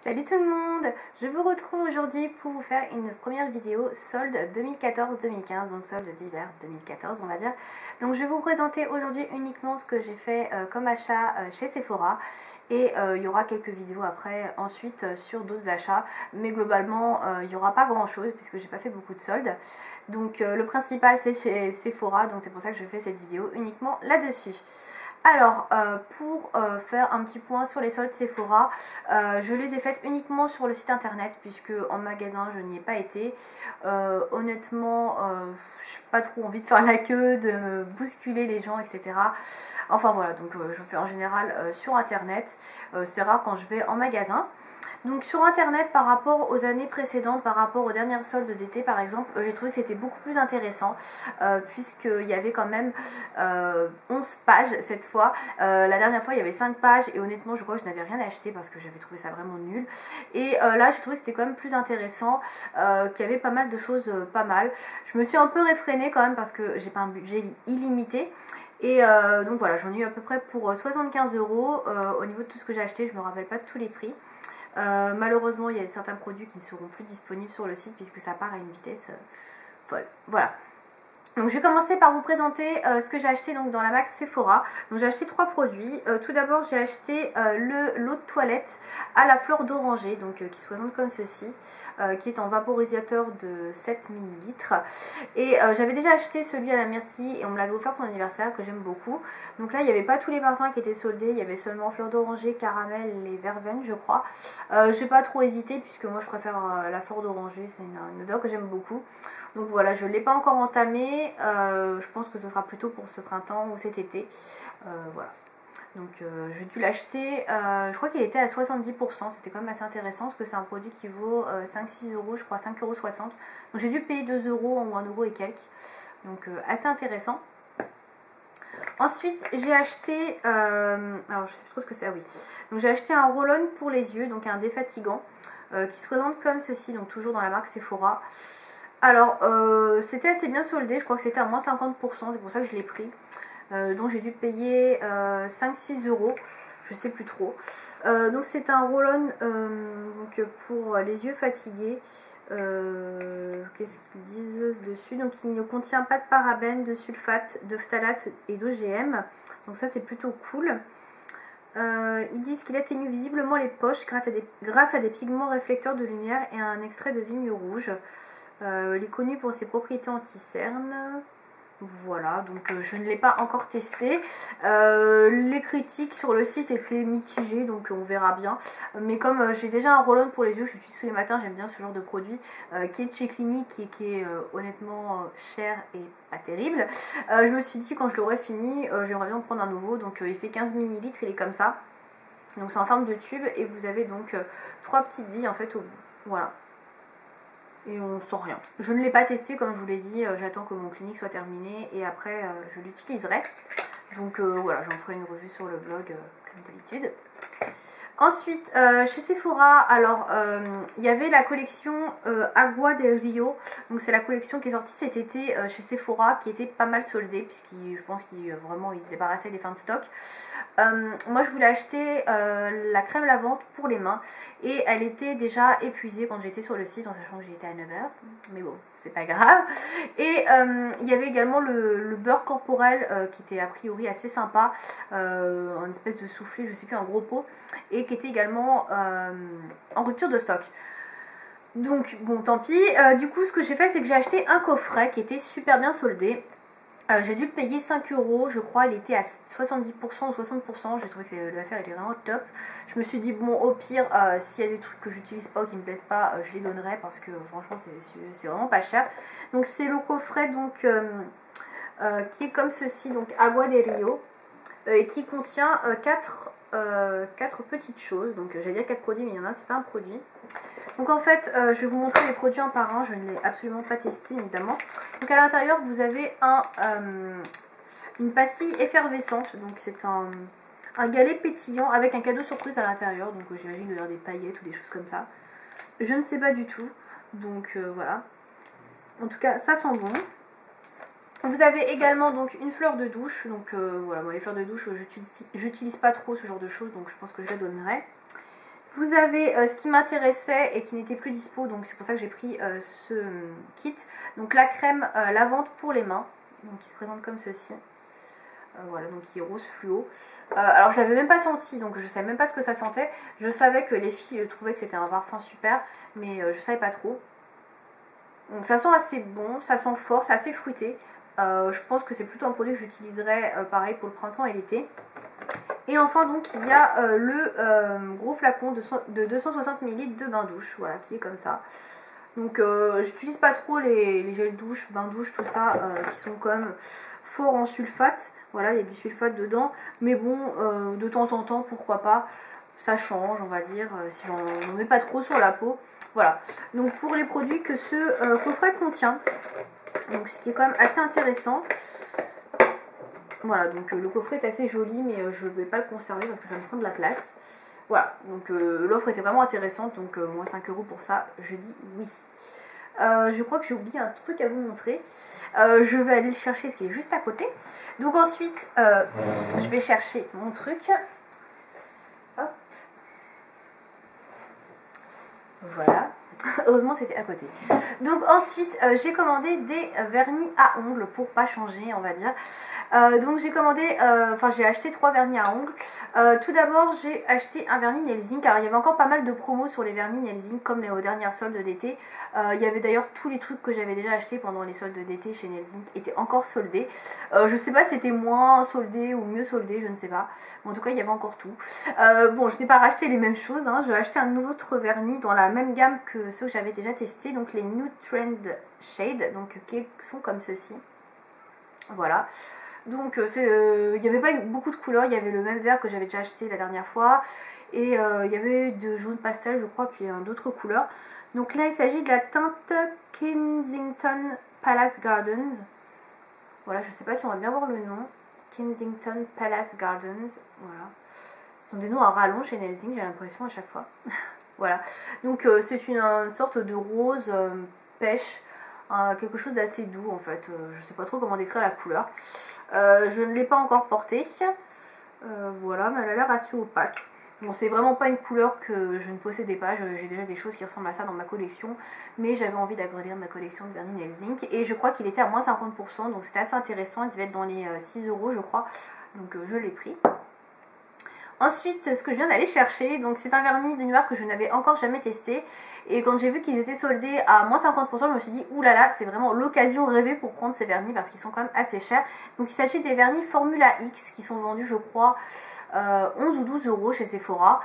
Salut tout le monde, je vous retrouve aujourd'hui pour vous faire une première vidéo solde 2014-2015, donc solde d'hiver 2014 on va dire. Donc je vais vous présenter aujourd'hui uniquement ce que j'ai fait comme achat chez Sephora et il y aura quelques vidéos après ensuite sur d'autres achats, mais globalement il n'y aura pas grand chose puisque j'ai pas fait beaucoup de soldes. Donc le principal c'est chez Sephora, donc c'est pour ça que je fais cette vidéo uniquement là-dessus. Alors, pour faire un petit point sur les soldes Sephora, je les ai faites uniquement sur le site internet puisque en magasin je n'y ai pas été. Honnêtement, je n'ai pas trop envie de faire la queue, de me bousculer les gens, etc. Enfin voilà, donc je fais en général sur internet. C'est rare quand je vais en magasin. Donc sur internet par rapport aux années précédentes, par rapport aux dernières soldes d'été par exemple, j'ai trouvé que c'était beaucoup plus intéressant puisqu'il y avait quand même 11 pages cette fois. La dernière fois il y avait 5 pages et honnêtement je crois que je n'avais rien acheté parce que j'avais trouvé ça vraiment nul. Et là je trouvais que c'était quand même plus intéressant, qu'il y avait pas mal de choses pas mal. Je me suis un peu réfrénée quand même parce que j'ai pas un budget illimité. Et donc voilà, j'en ai eu à peu près pour 75 euros au niveau de tout ce que j'ai acheté, je me rappelle pas de tous les prix. Malheureusement il y a certains produits qui ne seront plus disponibles sur le site puisque ça part à une vitesse folle. Voilà. Donc je vais commencer par vous présenter ce que j'ai acheté donc dans la Max Sephora. Donc j'ai acheté 3 produits. Tout d'abord j'ai acheté l'eau de toilette à la fleur d'oranger, donc qui se présente comme ceci, qui est en vaporisateur de 7 ml. Et j'avais déjà acheté celui à la myrtille et on me l'avait offert pour mon anniversaire que j'aime beaucoup. Donc là il n'y avait pas tous les parfums qui étaient soldés, il y avait seulement fleur d'oranger, caramel et verveine je crois. J'ai pas trop hésité puisque moi je préfère la fleur d'oranger, c'est une odeur que j'aime beaucoup. Donc voilà, je ne l'ai pas encore entamé, je pense que ce sera plutôt pour ce printemps ou cet été. Voilà. Donc j'ai dû l'acheter, je crois qu'il était à 70%, c'était quand même assez intéressant parce que c'est un produit qui vaut 5-6 euros, je crois 5,60 €. Donc j'ai dû payer 2 euros ou 1 euro et quelques. Donc assez intéressant. Ensuite j'ai acheté, alors je sais plus trop ce que c'est, ah oui. Donc j'ai acheté un roll-on pour les yeux, donc un défatigant, qui se présente comme ceci, donc toujours dans la marque Sephora. Alors, c'était assez bien soldé, je crois que c'était à moins 50%, c'est pour ça que je l'ai pris. Donc j'ai dû payer 5-6 euros, je sais plus trop. Donc c'est un roll-on pour les yeux fatigués. Qu'est-ce qu'ils disent dessus? Donc il ne contient pas de parabènes, de sulfate, de phtalate et d'OGM. Donc ça c'est plutôt cool. Ils disent qu'il atténue visiblement les poches grâce à des pigments réflecteurs de lumière et à un extrait de vigne rouge. Il est connu pour ses propriétés anti-cernes. Voilà, donc je ne l'ai pas encore testé. Les critiques sur le site étaient mitigées, donc on verra bien. Mais comme j'ai déjà un roll-on pour les yeux, je l'utilise tous les matins, j'aime bien ce genre de produit qui est de chez Clinique et qui est honnêtement cher et pas terrible. Je me suis dit quand je l'aurai fini, j'aimerais bien en prendre un nouveau. Donc il fait 15 ml, il est comme ça. Donc c'est en forme de tube et vous avez donc 3 petites billes en fait au bout. Voilà. Et on sent rien. Je ne l'ai pas testé comme je vous l'ai dit, j'attends que mon clinique soit terminé et après je l'utiliserai. Donc voilà, j'en ferai une revue sur le blog comme d'habitude. Ensuite, chez Sephora, alors il y avait la collection Agua del Rio. Donc c'est la collection qui est sortie cet été chez Sephora, qui était pas mal soldée, puisqu'il je pense qu'ils vraiment ils débarrassaient des fins de stock. Moi je voulais acheter la crème lavante pour les mains et elle était déjà épuisée quand j'étais sur le site, en sachant que j'étais à 9 h, mais bon c'est pas grave. Et il y avait également le beurre corporel qui était a priori assez sympa, en espèce de soufflé, je sais plus, un gros pot, et qui était également en rupture de stock. Donc bon tant pis, du coup ce que j'ai fait c'est que j'ai acheté un coffret qui était super bien soldé. J'ai dû le payer 5 euros, je crois, il était à 70% ou 60%, j'ai trouvé que l'affaire était vraiment top. Je me suis dit, bon, au pire, s'il y a des trucs que j'utilise pas ou qui me plaisent pas, je les donnerai parce que franchement, c'est vraiment pas cher. Donc, c'est le coffret donc, qui est comme ceci, donc Agua del Rio, et qui contient 4 petites choses. Donc, j'allais dire 4 produits, mais il y en a un, c'est pas un produit. Donc en fait, je vais vous montrer les produits un par un, je ne l'ai absolument pas testé évidemment. Donc à l'intérieur, vous avez une pastille effervescente, donc c'est un galet pétillant avec un cadeau surprise à l'intérieur. Donc j'imagine qu'il y aura des paillettes ou des choses comme ça. Je ne sais pas du tout, donc voilà. En tout cas, ça sent bon. Vous avez également donc une fleur de douche, donc voilà, moi les fleurs de douche, j'utilise pas trop ce genre de choses, donc je pense que je la donnerai. Vous avez ce qui m'intéressait et qui n'était plus dispo, donc c'est pour ça que j'ai pris ce kit. Donc la crème lavande pour les mains, donc qui se présente comme ceci. Voilà, donc qui est rose fluo. Alors je l'avais même pas senti, donc je savais même pas ce que ça sentait. Je savais que les filles trouvaient que c'était un parfum super, mais je savais pas trop. Donc ça sent assez bon, ça sent fort, c'est assez fruité. Je pense que c'est plutôt un produit que j'utiliserai pareil pour le printemps et l'été. Et enfin donc il y a le gros flacon de 260 ml de bain douche, voilà, qui est comme ça. Donc j'utilise pas trop les gels douche, bain douche, tout ça, qui sont quand même fort en sulfate. Voilà, il y a du sulfate dedans, mais bon, de temps en temps, pourquoi pas, ça change, on va dire, si j'en mets pas trop sur la peau. Voilà, donc pour les produits que ce coffret contient, donc ce qui est quand même assez intéressant. Voilà, donc le coffret est assez joli, mais je ne vais pas le conserver parce que ça me prend de la place. Voilà, donc l'offre était vraiment intéressante, donc moins 5 € pour ça, je dis oui. Je crois que j'ai oublié un truc à vous montrer. Je vais aller le chercher, ce qui est juste à côté. Donc ensuite, je vais chercher mon truc. Hop. Voilà. Heureusement c'était à côté. Donc ensuite j'ai commandé des vernis à ongles pour pas changer, on va dire. Donc j'ai commandé, j'ai acheté 3 vernis à ongles. Tout d'abord j'ai acheté un vernis Nails Inc. Alors il y avait encore pas mal de promos sur les vernis Nails Inc comme aux dernières soldes d'été. Il y avait d'ailleurs tous les trucs que j'avais déjà acheté pendant les soldes d'été chez Nails Inc étaient encore soldés. Je sais pas si c'était moins soldé ou mieux soldé, je ne sais pas. Mais en tout cas il y avait encore tout. Bon, je n'ai pas racheté les mêmes choses, hein. J'ai acheté un autre vernis dans la même gamme que ceux que j'avais déjà testé, donc les New Trend Shade, donc qui sont comme ceci. Voilà. Donc il n'y avait pas beaucoup de couleurs, il y avait le même vert que j'avais déjà acheté la dernière fois, et il y avait de jaune pastel je crois, puis d'autres couleurs. Donc là il s'agit de la teinte Kensington Palace Gardens. Voilà, je sais pas si on va bien voir le nom. Kensington Palace Gardens, voilà. Ils ont des noms à rallonge chez Nails Inc, j'ai l'impression à chaque fois. Voilà, donc c'est une sorte de rose pêche, quelque chose d'assez doux en fait. Je sais pas trop comment décrire la couleur. Je ne l'ai pas encore portée. Voilà, mais elle a l'air assez opaque. Bon, c'est vraiment pas une couleur que je ne possédais pas. J'ai déjà des choses qui ressemblent à ça dans ma collection, mais j'avais envie d'agrandir ma collection de vernis Nails Inc. Et je crois qu'il était à moins 50%, donc c'était assez intéressant. Il devait être dans les 6 € je crois, donc je l'ai pris. Ensuite, ce que je viens d'aller chercher, donc c'est un vernis de Nuart que je n'avais encore jamais testé. Et quand j'ai vu qu'ils étaient soldés à moins 50%, je me suis dit, oulala, c'est vraiment l'occasion rêvée pour prendre ces vernis parce qu'ils sont quand même assez chers. Donc il s'agit des vernis Formula X qui sont vendus, je crois, 11 ou 12 € chez Sephora.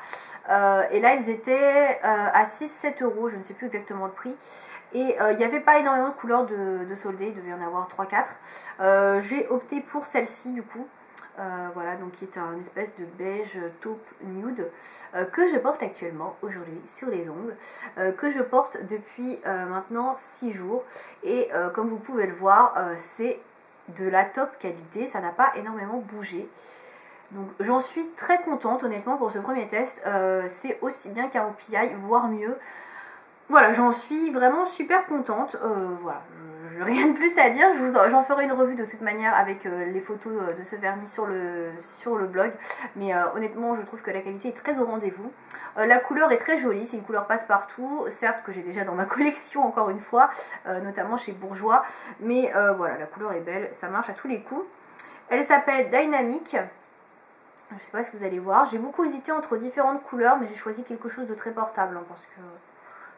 Et là, ils étaient à 6-7 €, je ne sais plus exactement le prix. Et il n'y avait pas énormément de couleurs de soldés, il devait y en avoir 3-4. J'ai opté pour celle-ci du coup. Voilà, donc qui est un espèce de beige taupe nude que je porte actuellement aujourd'hui sur les ongles, que je porte depuis maintenant 6 jours, et comme vous pouvez le voir, c'est de la top qualité, ça n'a pas énormément bougé. Donc j'en suis très contente honnêtement pour ce premier test, c'est aussi bien qu'un OPI, voire mieux. Voilà, j'en suis vraiment super contente. Voilà, rien de plus à dire. J'en ferai une revue de toute manière avec les photos de ce vernis sur le blog. Mais honnêtement, je trouve que la qualité est très au rendez-vous. La couleur est très jolie, c'est une couleur passe-partout. Certes que j'ai déjà dans ma collection encore une fois, notamment chez Bourjois. Mais voilà, la couleur est belle, ça marche à tous les coups. Elle s'appelle Dynamic. Je ne sais pas si vous allez voir. J'ai beaucoup hésité entre différentes couleurs, mais j'ai choisi quelque chose de très portable, hein, parce que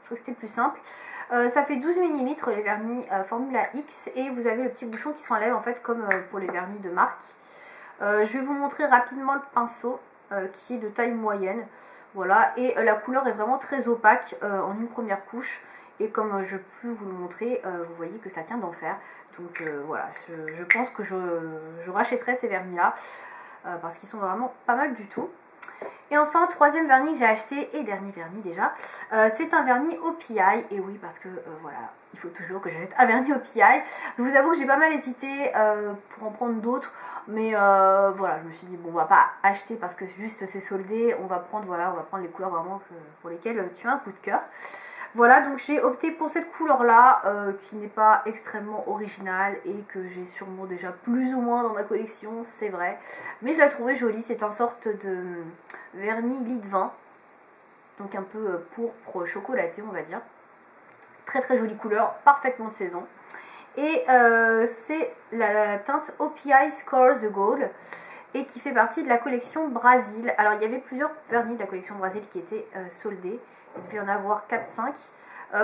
je trouve que c'était plus simple. Ça fait 12 ml les vernis Formula X, et vous avez le petit bouchon qui s'enlève en fait comme pour les vernis de marque. Je vais vous montrer rapidement le pinceau qui est de taille moyenne. Voilà, et la couleur est vraiment très opaque en une première couche. Et comme je peux vous le montrer, vous voyez que ça tient d'enfer. Donc voilà, je pense que je rachèterai ces vernis là. Parce qu'ils sont vraiment pas mal du tout. Et enfin, troisième vernis que j'ai acheté, et dernier vernis déjà, c'est un vernis OPI. Et oui, parce que voilà, il faut toujours que j'achète un vernis OPI. Je vous avoue que j'ai pas mal hésité pour en prendre d'autres, mais voilà, je me suis dit bon, on va pas acheter parce que juste c'est soldé, on va prendre, voilà, on va prendre les couleurs vraiment pour lesquelles tu as un coup de cœur. Voilà, donc j'ai opté pour cette couleur là qui n'est pas extrêmement originale et que j'ai sûrement déjà plus ou moins dans ma collection, c'est vrai, mais je la trouvais jolie. C'est une sorte de vernis lit de vin. donc un peu pourpre chocolaté on va dire. Très très jolie couleur, parfaitement de saison. Et c'est la teinte OPI Score The Gold et qui fait partie de la collection Brésil. Alors il y avait plusieurs vernis de la collection Brésil qui étaient soldés, il devait y en avoir 4-5.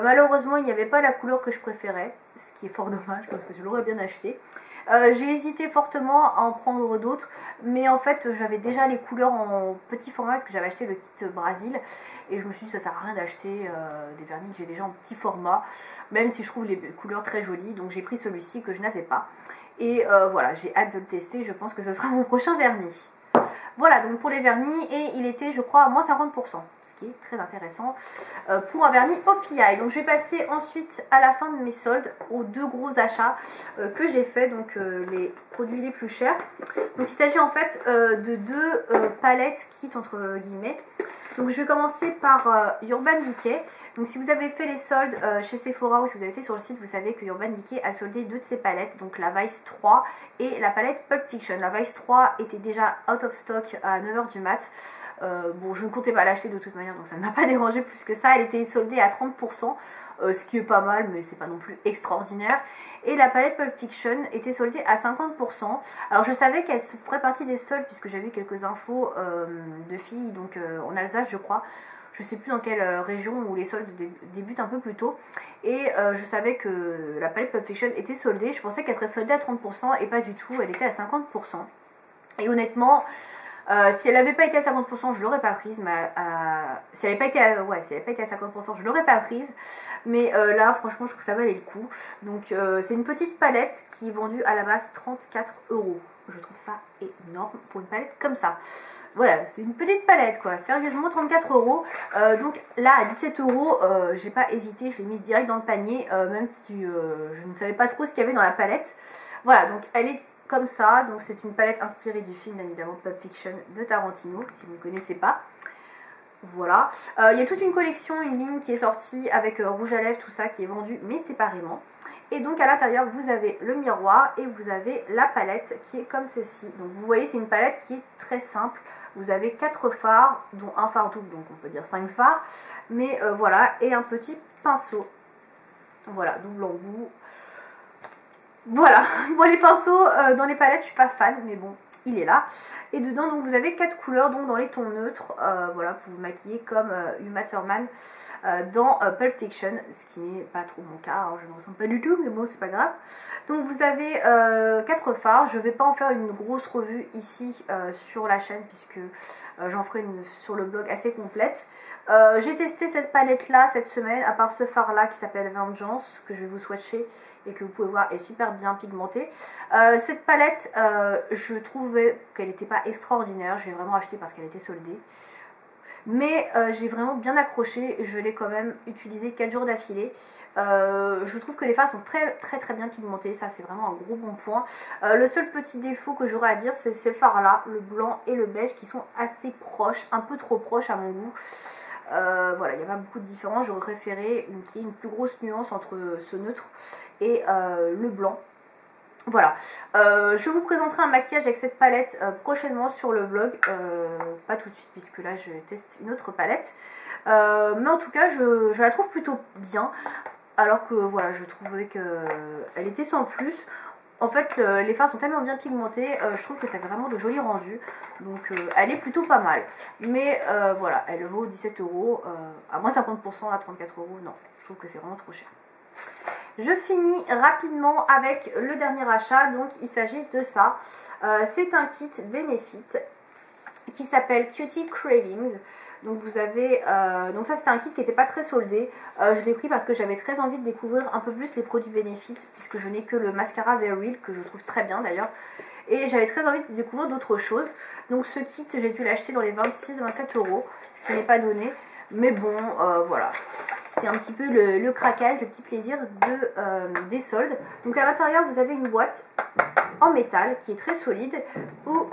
Malheureusement il n'y avait pas la couleur que je préférais, ce qui est fort dommage parce que je l'aurais bien acheté. J'ai hésité fortement à en prendre d'autres, mais en fait j'avais déjà les couleurs en petit format parce que j'avais acheté le kit Brésil et je me suis dit ça sert à rien d'acheter des vernis que j'ai déjà en petit format, même si je trouve les couleurs très jolies, donc j'ai pris celui-ci que je n'avais pas. Et voilà, j'ai hâte de le tester, je pense que ce sera mon prochain vernis. Voilà donc pour les vernis, et il était je crois à moins 50%, ce qui est très intéressant pour un vernis OPI. Donc je vais passer ensuite à la fin de mes soldes aux deux gros achats que j'ai fait, donc les produits les plus chers. Donc il s'agit en fait de deux palettes kit entre guillemets. Donc je vais commencer par Urban Decay. Donc si vous avez fait les soldes chez Sephora ou si vous avez été sur le site, vous savez que Urban Decay a soldé deux de ses palettes, donc la Vice 3 et la palette Pulp Fiction. La Vice 3 était déjà out of stock à 9 h du mat. Bon, je ne comptais pas l'acheter de toute manière, donc ça ne m'a pas dérangé plus que ça. Elle était soldée à 30%. Ce qui est pas mal, mais c'est pas non plus extraordinaire. Et la palette Pulp Fiction était soldée à 50%. Alors je savais qu'elle ferait partie des soldes puisque j'avais eu quelques infos de filles, donc en Alsace je crois. Je sais plus dans quelle région où les soldes débutent un peu plus tôt. Et je savais que la palette Pulp Fiction était soldée. Je pensais qu'elle serait soldée à 30% et pas du tout, elle était à 50%. Et honnêtement, si elle n'avait pas été à 50%, je l'aurais pas prise. Mais si elle n'avait pas été à 50%, je l'aurais pas prise. Mais là, franchement, je trouve que ça valait le coup. Donc, c'est une petite palette qui est vendue à la base 34 €. Je trouve ça énorme pour une palette comme ça. Voilà, c'est une petite palette quoi. Sérieusement, 34 €. Donc là, à 17 €, j'ai pas hésité. Je l'ai mise direct dans le panier, même si je ne savais pas trop ce qu'il y avait dans la palette. Voilà, donc elle est comme ça, donc c'est une palette inspirée du film bien évidemment Pulp Fiction de Tarantino, si vous ne connaissez pas. Voilà, il y a toute une collection, une ligne qui est sortie avec rouge à lèvres, tout ça qui est vendu mais séparément. Et donc à l'intérieur vous avez le miroir et vous avez la palette qui est comme ceci. Donc vous voyez c'est une palette qui est très simple. Vous avez 4 fards, dont un phare double, donc on peut dire 5 fards. Mais voilà, et un petit pinceau. Voilà, double embout. Voilà, bon les pinceaux dans les palettes je suis pas fan mais bon il est là. Et dedans donc vous avez 4 couleurs donc dans les tons neutres, voilà pour vous maquiller comme Uma Thurman dans Pulp Fiction, ce qui n'est pas trop mon cas, hein, je ne ressemble pas du tout mais bon c'est pas grave. Donc vous avez 4 fards, je vais pas en faire une grosse revue ici sur la chaîne puisque j'en ferai une sur le blog assez complète. J'ai testé cette palette là cette semaine, à part ce phare là qui s'appelle Vengeance que je vais vous swatcher et que vous pouvez voir est super bien pigmentée. Cette palette, je trouvais qu'elle n'était pas extraordinaire, je l'ai vraiment achetée parce qu'elle était soldée. Mais j'ai vraiment bien accroché, je l'ai quand même utilisée 4 jours d'affilée. Je trouve que les fards sont très bien pigmentés, ça c'est vraiment un gros bon point. Le seul petit défaut que j'aurais à dire c'est ces fards là, le blanc et le beige qui sont assez proches, un peu trop proches à mon goût. Voilà, il n'y a pas beaucoup de différence, j'aurais préféré qu'il y ait une plus grosse nuance entre ce neutre et le blanc. Voilà, je vous présenterai un maquillage avec cette palette prochainement sur le blog, pas tout de suite puisque là je teste une autre palette, mais en tout cas je la trouve plutôt bien, alors que voilà je trouvais qu'elle était sans plus. En fait les fards sont tellement bien pigmentés, je trouve que ça fait vraiment de jolis rendus, donc elle est plutôt pas mal, mais voilà elle vaut 17 €, à moins 50% à 34 €, non, je trouve que c'est vraiment trop cher. Je finis rapidement avec le dernier achat, donc il s'agit de ça. C'est un kit Benefit qui s'appelle Cutie Cravings. Donc vous avez, donc ça c'était un kit qui n'était pas très soldé. Je l'ai pris parce que j'avais très envie de découvrir un peu plus les produits Benefit, puisque je n'ai que le mascara Very Real que je trouve très bien d'ailleurs. Et j'avais très envie de découvrir d'autres choses. Donc ce kit j'ai dû l'acheter dans les 26-27 €, ce qui n'est pas donné. Mais bon, voilà, c'est un petit peu le craquage, le petit plaisir des soldes. Donc à l'intérieur, vous avez une boîte en métal qui est très solide où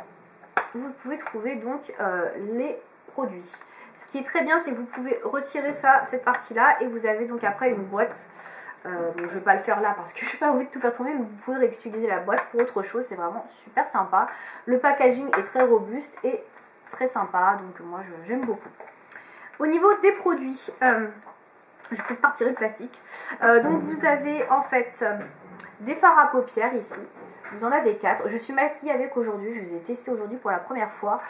vous pouvez trouver donc les produits. Ce qui est très bien, c'est que vous pouvez retirer ça, cette partie-là, et vous avez donc après une boîte. Bon, je ne vais pas le faire là parce que je n'ai pas envie de tout faire tomber, mais vous pouvez réutiliser la boîte pour autre chose. C'est vraiment super sympa. Le packaging est très robuste et très sympa, donc moi j'aime beaucoup. Au niveau des produits, je vais peut-être pas retirer le plastique. Donc vous avez en fait des fards à paupières ici. Vous en avez 4. Je suis maquillée avec aujourd'hui. Je les ai testés aujourd'hui pour la première fois.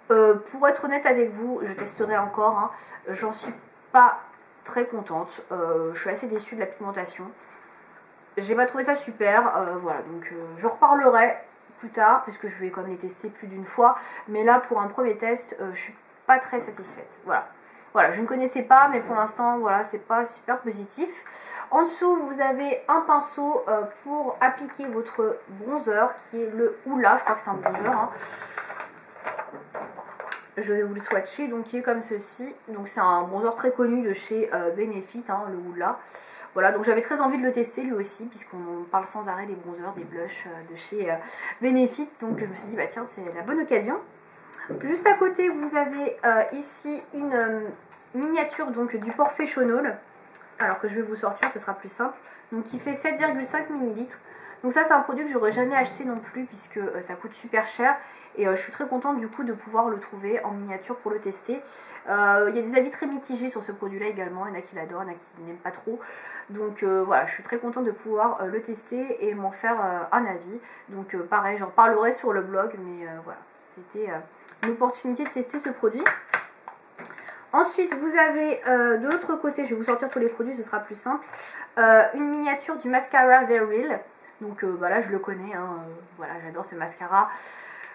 Pour être honnête avec vous, je testerai encore. Hein. J'en suis pas très contente. Je suis assez déçue de la pigmentation. J'ai pas trouvé ça super. Voilà, donc je reparlerai plus tard puisque je vais quand même les tester plus d'une fois. Mais là, pour un premier test, je suis pas très satisfaite. Voilà. Voilà, je ne connaissais pas, mais pour l'instant, voilà, c'est pas super positif. En dessous, vous avez un pinceau pour appliquer votre bronzer, qui est le Hoola. Je crois que c'est un bronzer. Hein. Je vais vous le swatcher, donc qui est comme ceci. Donc c'est un bronzer très connu de chez Benefit, hein, le Hoola. Voilà, donc j'avais très envie de le tester lui aussi, puisqu'on parle sans arrêt des bronzers, des blushs de chez Benefit. Donc je me suis dit, bah tiens, c'est la bonne occasion. Juste à côté, vous avez ici une miniature donc du Professional, alors que je vais vous sortir, ce sera plus simple. Donc qui fait 7,5 ml. Donc ça, c'est un produit que j'aurais jamais acheté non plus, puisque ça coûte super cher. Et je suis très contente du coup de pouvoir le trouver en miniature pour le tester. Il y a des avis très mitigés sur ce produit-là également. Il y en a qui l'adorent, il y en a qui n'aiment pas trop. Donc voilà, je suis très contente de pouvoir le tester et m'en faire un avis. Donc pareil, j'en parlerai sur le blog, mais voilà, c'était une opportunité de tester ce produit. Ensuite, vous avez de l'autre côté, je vais vous sortir tous les produits, ce sera plus simple, une miniature du mascara Very Real. Donc bah là, je le connais, hein, voilà, j'adore ce mascara.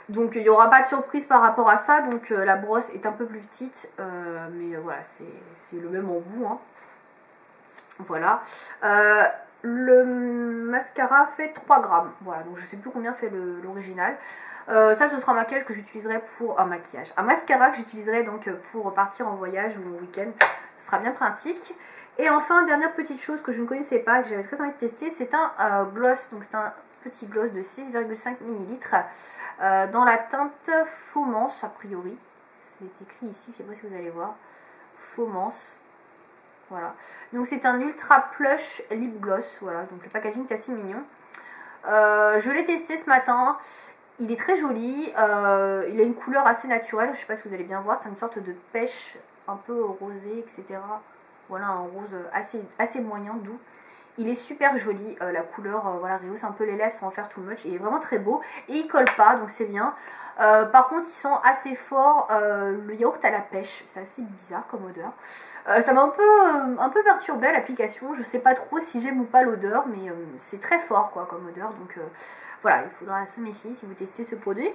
Donc il n'y aura pas de surprise par rapport à ça. Donc la brosse est un peu plus petite, mais voilà, c'est le même embout. Hein. Voilà. Le mascara fait 3 grammes. Voilà, donc je sais plus combien fait l'original. Ça, ce sera un maquillage que j'utiliserai pour un maquillage. Un mascara que j'utiliserai donc pour partir en voyage ou en week-end. Ce sera bien pratique. Et enfin, dernière petite chose que je ne connaissais pas, que j'avais très envie de tester, c'est un gloss. Donc c'est un petit gloss de 6,5 ml dans la teinte Fomance a priori. C'est écrit ici, je ne sais pas si vous allez voir. Fomance. Voilà. Donc c'est un ultra plush lip gloss. Voilà, donc le packaging est assez mignon. Je l'ai testé ce matin. Il est très joli. Il a une couleur assez naturelle. Je ne sais pas si vous allez bien voir. C'est une sorte de pêche un peu rosé, etc. Voilà, un rose assez moyen, doux. Il est super joli, la couleur voilà, rehausse un peu les lèvres sans en faire too much. Il est vraiment très beau et il colle pas, donc c'est bien. Par contre, il sent assez fort le yaourt à la pêche. C'est assez bizarre comme odeur. Ça m'a un peu perturbé à l'application. Je sais pas trop si j'aime ou pas l'odeur, mais c'est très fort quoi comme odeur. Donc voilà, il faudra se méfier si vous testez ce produit.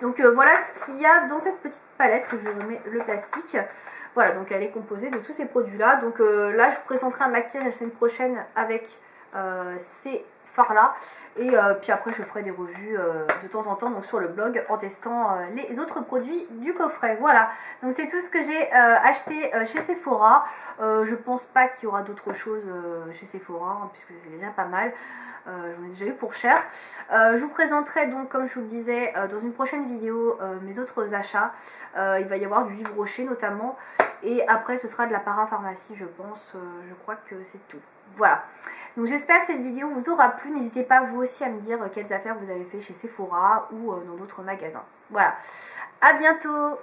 Donc voilà ce qu'il y a dans cette petite palette. Je remets le plastique. Voilà, donc elle est composée de tous ces produits-là. Donc là, je vous présenterai un maquillage la semaine prochaine avec ces fards-là. Et puis après, je ferai des revues de temps en temps donc sur le blog en testant les autres produits du coffret. Voilà, donc c'est tout ce que j'ai acheté chez Sephora. Je pense pas qu'il y aura d'autres choses chez Sephora, hein, puisque c'est déjà pas mal. J'en ai déjà eu pour cher. Je vous présenterai donc, comme je vous le disais, dans une prochaine vidéo mes autres achats. Il va y avoir du Yves Rocher notamment. Et après ce sera de la parapharmacie je pense. Je crois que c'est tout. Voilà. Donc j'espère que cette vidéo vous aura plu. N'hésitez pas vous aussi à me dire quelles affaires vous avez fait chez Sephora ou dans d'autres magasins. Voilà. À bientôt.